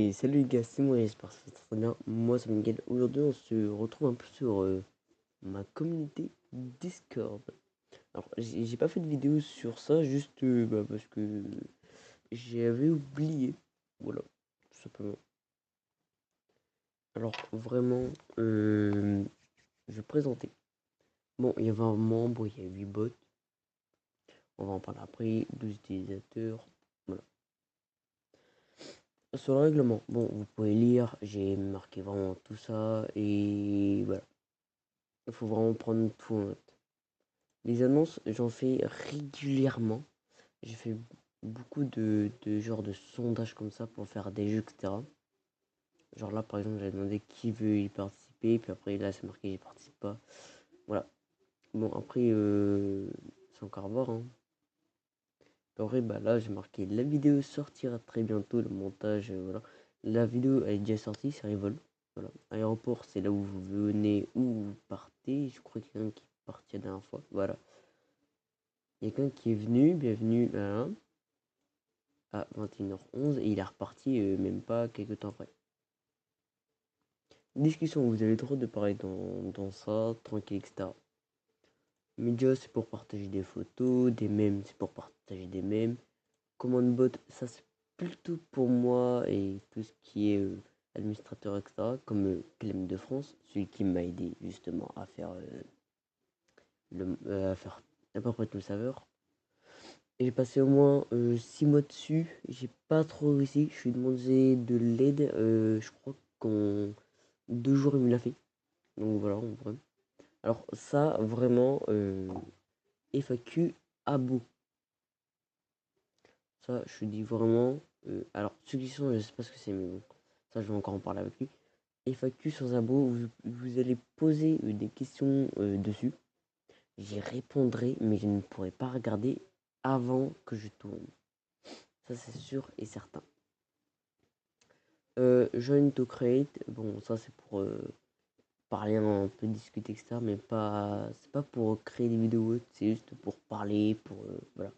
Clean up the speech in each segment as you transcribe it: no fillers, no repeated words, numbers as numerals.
Et salut les gars, c'est moi, j'espère que ça va très bien. Moi, c'est Miguel. Aujourd'hui, on se retrouve un peu sur ma communauté Discord. Alors, j'ai pas fait de vidéo sur ça, juste parce que j'avais oublié. Voilà, tout simplement. Alors, vraiment, je vais présenter. Bon, il y avait un membre, il y a 8 bots. On va en parler après. 12 utilisateurs. Voilà. Sur le règlement, bon, vous pouvez lire, j'ai marqué vraiment tout ça. Et voilà. Il faut vraiment prendre tout en note. Les annonces, j'en fais régulièrement. J'ai fait beaucoup de genres de sondages comme ça pour faire des jeux, etc. Genre là, par exemple, j'avais demandé qui veut y participer. Puis après, là, c'est marqué j'y participe pas. Voilà. Bon, après, c'est encore à voir. Hein. En vrai, bah là, j'ai marqué la vidéo sortira très bientôt. Le montage, voilà. La vidéo, elle est déjà sortie, c'est Rivol. Voilà. Aéroport, c'est là où vous venez ou vous partez. Je crois qu'il y en a un qui est parti la dernière fois. Voilà. Il y a quelqu'un qui est venu, bienvenue à 21h11 et il est reparti même pas quelques temps après. Discussion, vous avez le droit de parler dans ça, tranquille, etc. Média, c'est pour partager des photos, des mèmes, c'est pour partager des mèmes. Command bot, ça c'est plutôt pour moi et tout ce qui est administrateur, etc. Comme Clem de France, celui qui m'a aidé justement à faire, à faire à peu près tout le serveur. J'ai passé au moins 6 mois dessus. J'ai pas trop réussi. Je suis demandé de l'aide. Je crois qu'en 2 jours, il me l'a fait. Donc voilà, en vrai. Alors, ça, vraiment, FAQ à bout. Ça, je dis vraiment. Alors, ceux qui sont, je sais pas ce que c'est, mais bon. Ça, je vais encore en parler avec lui. FAQ sans abo, vous allez poser des questions dessus. J'y répondrai, mais je ne pourrai pas regarder avant que je tourne. Ça, c'est sûr et certain. Join to create, bon, ça c'est pour parler un peu, discuter, etc. Mais pas, c'est pas pour créer des vidéos, c'est juste pour parler, pour voilà.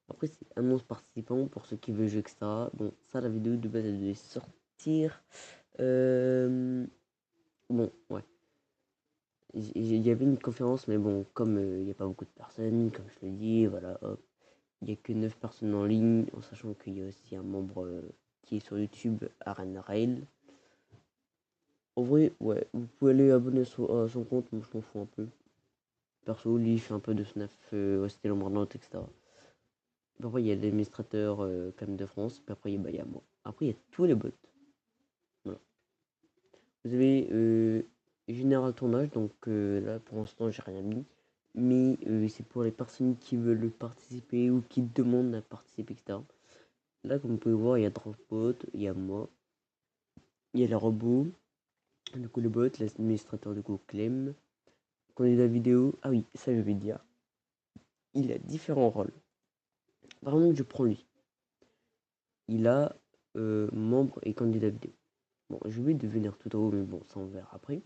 Après, c'est annonce participants pour ceux qui veulent jouer, etc. Bon, ça, la vidéo de base, elle devait sortir. Bon, ouais. Il y avait une conférence, mais bon, comme il n'y a pas beaucoup de personnes, comme je le dis, voilà, hop. Il n'y a que 9 personnes en ligne, en sachant qu'il y a aussi un membre qui est sur YouTube, Aren Rail. En vrai, ouais, vous pouvez aller abonner à son compte, moi je m'en fous un peu. Perso, lui, il fait un peu de snaf, c'était l'ombre etc. Puis après, il y a l'administrateur Cam de France, puis après, il y a moi. Après, il y a tous les bots. Voilà. Vous avez Général Tournage, donc là, pour l'instant, j'ai rien mis. Mais c'est pour les personnes qui veulent participer ou qui demandent à participer, etc. Là, comme vous pouvez voir, il y a Dropbot, il y a moi, il y a les robots, du coup, le bot, l'administrateur, du coup, Clem. Candidat vidéo, ah oui, ça je vais dire. Il a différents rôles. Par exemple, je prends lui. Il a membre et candidat vidéo. Bon, je vais devenir tout en haut, mais bon, ça on verra après.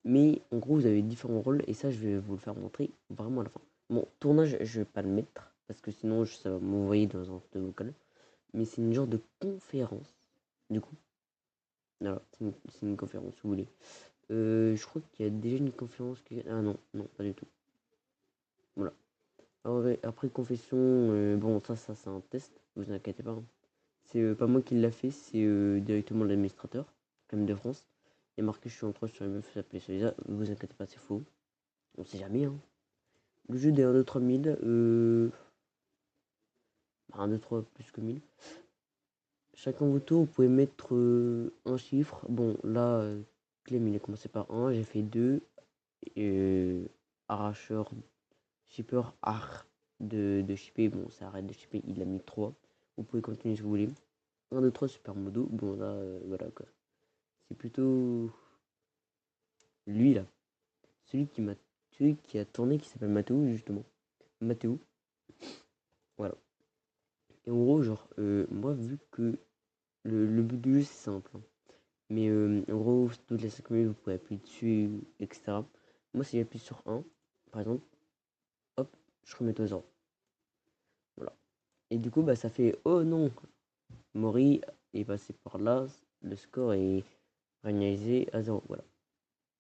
Mais en gros, vous avez différents rôles et ça, je vais vous le faire montrer vraiment à la fin. Bon, tournage, je vais pas le mettre parce que sinon, ça va m'envoyer dans un de vocal. Mais c'est une genre de conférence. Du coup, voilà, c'est une conférence, si vous voulez. Je crois qu'il y a déjà une conférence qui. Ah non, non, pas du tout. Voilà. Après confession, bon ça c'est un test, vous inquiétez pas. Hein. C'est pas moi qui l'a fait, c'est directement l'administrateur, comme de France. Il y a marqué je suis en train sur une meuf s'appelle Solisa, vous inquiétez pas, c'est faux. On sait jamais hein. Le jeu des 1, 2, 3 1000, 1, 2, 3 plus que 1000. Chacun votre tour, vous pouvez mettre un chiffre. Bon là, Clem il a commencé par 1, j'ai fait 2. Arracheur, shipper, de shipper, bon ça arrête de shipper, il a mis 3. Vous pouvez continuer si vous voulez. 1, 2, 3, super modo. Bon, là, voilà quoi. C'est plutôt lui là. Celui qui m'a. Celui qui a tourné qui s'appelle Mathéo, justement. Mathéo. Voilà. Et en gros, genre, moi, vu que le but du jeu c'est simple. Hein. Mais en gros, toutes les 5 minutes, vous pouvez appuyer dessus, etc. Moi, si j'appuie sur 1, par exemple, hop, je remets au 0. Voilà. Et du coup, bah, ça fait oh non, Mori est passé par là, le score est réalisé à 0. Voilà.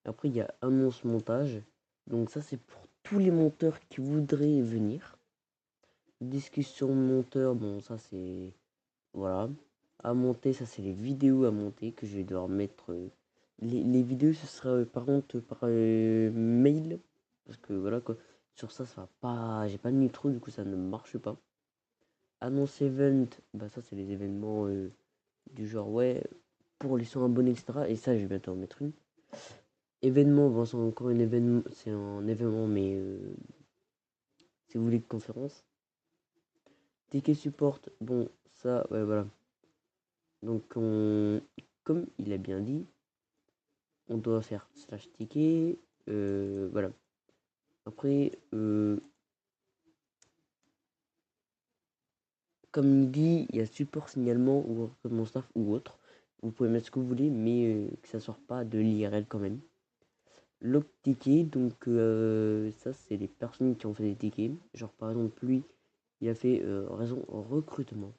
Après, il y a annonce montage. Donc ça, c'est pour tous les monteurs qui voudraient venir. Discussion de monteur, bon, ça c'est... Voilà. À monter, ça c'est les vidéos à monter que je vais devoir mettre. Les vidéos, ce sera par contre par mail. Parce que voilà quoi. Sur ça, ça va pas. J'ai pas de nitro, du coup ça ne marche pas. Annonce event, bah ça c'est les événements du genre ouais, pour les 100 abonnés, etc. Et ça, je vais bientôt en mettre une. Événement, bon, c'est encore un événement, c'est un événement, mais si vous voulez, conférence. Ticket support, bon, ça, ouais, voilà. Donc, comme il a bien dit, on doit faire slash ticket, voilà. Après, comme il dit, il y a support signalement ou recrutement staff ou autre. Vous pouvez mettre ce que vous voulez, mais que ça sorte pas de l'IRL quand même. Log ticket, donc ça c'est les personnes qui ont fait des tickets. Genre par exemple lui, il a fait raison recrutement.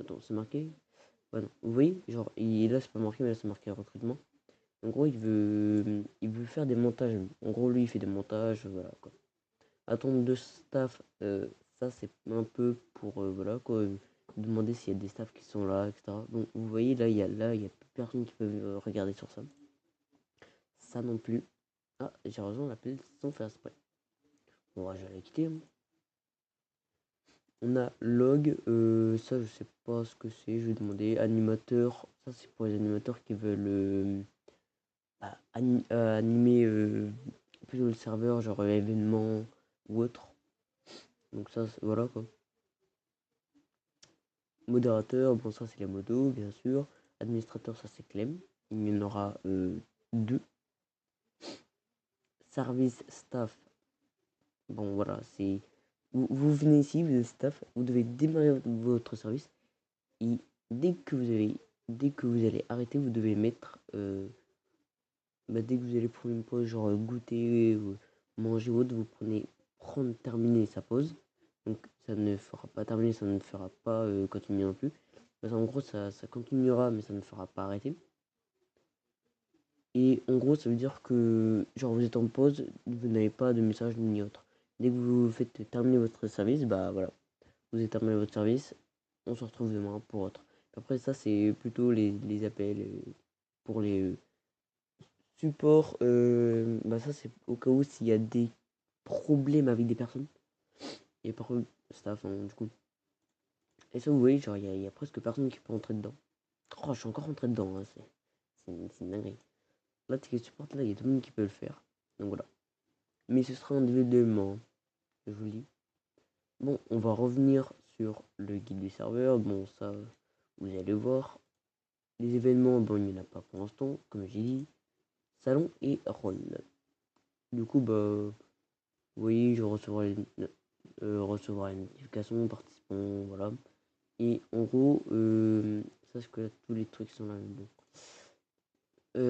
Attends, c'est marqué? Ouais, non. Vous voyez, genre là c'est pas marqué, mais là c'est marqué recrutement. En gros, il veut faire des montages. En gros, lui il fait des montages, voilà quoi. Attendre de staff, ça c'est un peu pour voilà quoi, demander s'il y a des staffs qui sont là, etc. Donc vous voyez là il y a personne qui peut regarder sur ça. Ça non plus. Ah, j'ai raison, l'appel sans faire exprès. Bon, ouais, j'allais quitter. Hein. On a log, ça je sais pas ce que c'est, je vais demander. Animateur, ça c'est pour les animateurs qui veulent animer plutôt le serveur, genre événement ou autre. Donc ça, voilà quoi. Modérateur, bon ça c'est les modos, bien sûr. Administrateur, ça c'est Clem. Il y en aura deux. Service staff, bon voilà, c'est... Vous venez ici, vous êtes staff, vous devez démarrer votre service. Et dès que vous allez arrêter, vous devez mettre, dès que vous allez prendre une pause, genre goûter, manger ou autre, vous prenez prendre, terminer sa pause. Donc ça ne fera pas terminer, ça ne fera pas continuer non plus. Parce en gros, ça continuera, mais ça ne fera pas arrêter. Et en gros, ça veut dire que, genre, vous êtes en pause, vous n'avez pas de message ni autre. Dès que vous faites terminer votre service, bah voilà, vous avez terminé votre service, on se retrouve demain pour autre. Après, ça, c'est plutôt les appels pour les supports. Bah, ça, c'est au cas où s'il y a des problèmes avec des personnes. Et par contre, staff, hein, du coup. Et ça, vous voyez, genre, il y a presque personne qui peut entrer dedans. Oh, je suis encore rentré dedans, hein, c'est une dinguerie. Là, ticket support, là, il y a tout le monde qui peut le faire. Donc voilà. Mais ce sera individuellement, je vous le dis. Bon, on va revenir sur le guide du serveur. Bon, ça, vous allez voir. Les événements, bon, il n'y en a pas pour l'instant, comme j'ai dit. Salon et rôle. Du coup, bah, vous voyez, je recevrai une notification, participant, voilà. Et en gros, sache que là, tous les trucs sont là. Donc,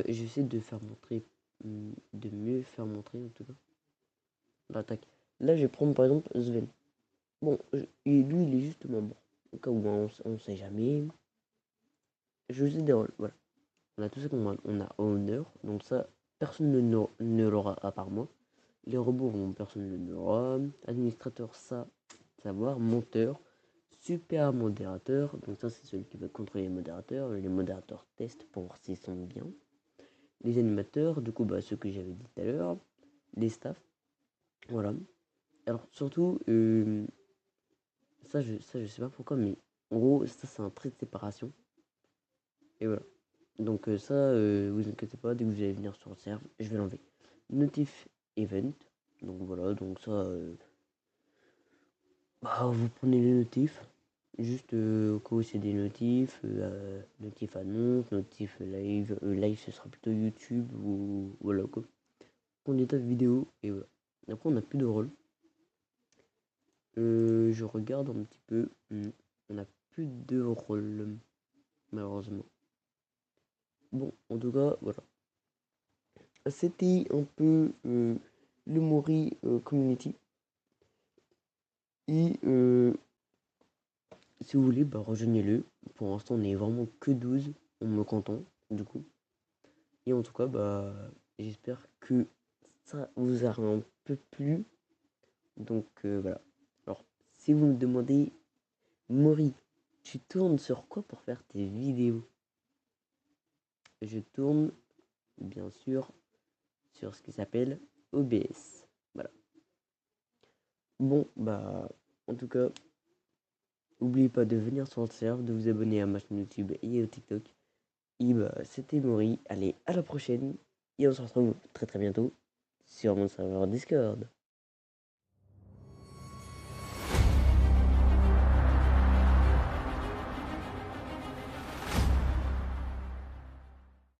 j'essaie de faire montrer, de mieux faire montrer en tout cas. L'attaque. Là, je vais prendre par exemple Sven. Bon, et lui, il est juste membre. Au cas où on sait jamais. Je faisais des rôles, voilà. On a tout ça qu'on a. On a honneur, donc ça, personne ne l'aura à part moi. Les robots, personne ne l'aura. Administrateur, ça, savoir. Monteur, super modérateur. Donc ça, c'est celui qui va contrôler les modérateurs. Les modérateurs testent pour voir s'ils sont bien. Les animateurs, du coup, bah, ceux que j'avais dit tout à l'heure. Les staffs, voilà. Alors surtout, ça, je sais pas pourquoi, mais en gros, ça, c'est un trait de séparation. Et voilà. Donc ça, vous inquiétez pas, dès que vous allez venir sur le serve, je vais l'enlever. Notif event. Donc voilà, donc ça, bah, vous prenez les notifs. Juste au cas où c'est des notifs, notif annonce, notif live. Live, ce sera plutôt YouTube ou voilà quoi. On étape vidéo et voilà. Après, on n'a plus de rôle. Je regarde un petit peu. On n'a plus de rôle, malheureusement. Bon, en tout cas, voilà. C'était un peu le Mori Community. Et si vous voulez, bah, rejoignez-le. Pour l'instant, on est vraiment que 12, on me content, du coup. Et en tout cas, bah, j'espère que ça vous a un peu plu. Donc voilà. Alors, si vous me demandez, Maury, tu tournes sur quoi pour faire tes vidéos? Je tourne, bien sûr, sur ce qui s'appelle OBS. Voilà. Bon, bah, en tout cas, n'oubliez pas de venir sur le serve, de vous abonner à ma chaîne YouTube et au TikTok. Et bah, c'était Maury. Allez, à la prochaine. Et on se retrouve très très bientôt sur mon serveur Discord.